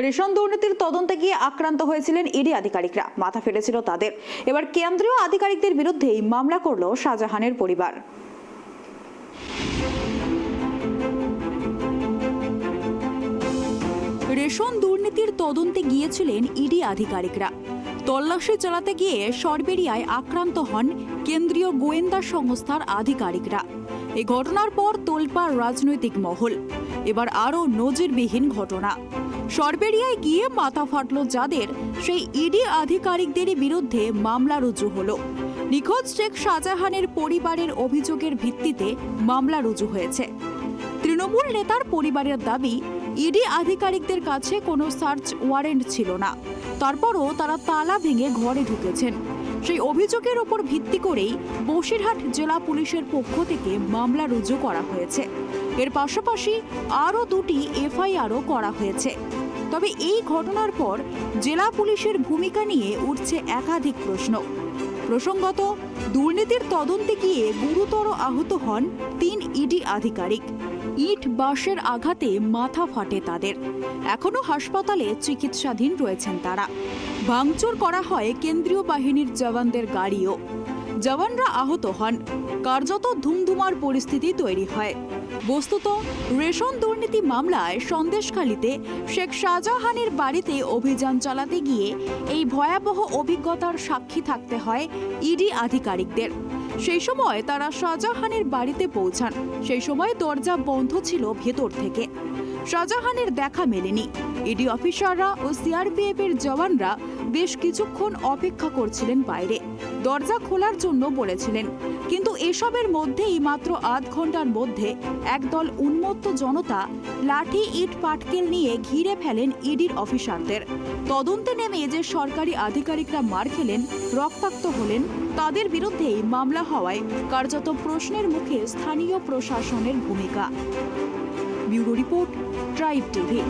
Ration দুর্নীতির তদন্তে গিয়ে আক্রান্ত হয়েছিলেন ইডি আধিকারিকরা, মাথা ফেটেছিল তাদের। এবার কেন্দ্রীয় আধিকারিকদের বিরুদ্ধেই মামলা করল শাহজাহানের পরিবার। রেশন দুর্নীতির তদন্তে গিয়েছিলেন ইডি আধিকারিকরা। তল্লাশি চালাতে গিয়ে সরবেরিয়ায় আক্রান্ত হন কেন্দ্রীয় গোয়েন্দা সংস্থার আধিকারিকরা। এই ঘটনার পর তোলপাড় রাজনৈতিক মহল। এবার আরও নজিরবিহীন ঘটনা। সরবেরিয়ায় গিয়ে মাথা ফাটল যাদের, সেই ইডি আধিকারিকদেরই বিরুদ্ধে মামলা রুজু হলো। নিখোঁজ শেখ শাহজাহানের পরিবারের অভিযোগের ভিত্তিতে মামলা রুজু হয়েছে। তৃণমূল নেতার পরিবারের দাবি, ইডি আধিকারিকদের কাছে কোনো সার্চ ওয়ারেন্ট ছিল না, তারপরও তারা তালা ভেঙে ঘরে ঢুকেছেন। সেই অভিযোগের ওপর ভিত্তি করেই বসিরহাট জেলা পুলিশের পক্ষ থেকে মামলা রুজু করা হয়েছে। এর পাশাপাশি আরও দুটি এফআইআরও করা হয়েছে। তবে এই ঘটনার পর জেলা পুলিশের ভূমিকা নিয়ে উঠছে একাধিক প্রশ্ন। প্রসঙ্গত, দুর্নীতির তদন্তে গিয়ে গুরুতর আহত হন 3 ইডি আধিকারিক। ইট বাঁশের আঘাতে মাথা ফাটে তাদের। এখনো হাসপাতালে চিকিৎসাধীন রয়েছেন তারা। ভাঙচুর করা হয় কেন্দ্রীয় বাহিনীর জওয়ানদের গাড়িও। জওয়ানরা আহত হন। কার্যত ধুমধুমার পরিস্থিতি তৈরি হয়। বস্তুত, রেশন দুর্নীতি মামলায় সন্দেশখালীতে শেখ শাহজাহানের বাড়িতে অভিযান চালাতে গিয়ে এই ভয়াবহ অভিজ্ঞতার সাক্ষী থাকতে হয় ইডি আধিকারিকদের। সেই সময় তারা শাহজাহানের বাড়িতে পৌঁছান। সেই সময় দরজা বন্ধ ছিল ভেতর থেকে। শাহজাহানের দেখা মেলেনি। ইডি অফিসাররা ও সিআরপিএফ এর জওয়ানরা বেশ কিছুক্ষণ অপেক্ষা করছিলেন বাইরে, দরজা খোলার জন্য বলেছিলেন। কিন্তু এসবের মধ্যেই মাত্র আধ ঘন্টার মধ্যে একদল উন্মত্ত জনতা লাঠি, ইট, পাটকেল নিয়ে ঘিরে ফেলেন ইডির অফিসারদের। তদন্তে নেমে যে সরকারি আধিকারিকরা মার খেলেন, রক্তাক্ত হলেন, তাদের বিরুদ্ধেই মামলা হওয়ায় কার্যত প্রশ্নের মুখে স্থানীয় প্রশাসনের ভূমিকা। Bureau report, tribe TV.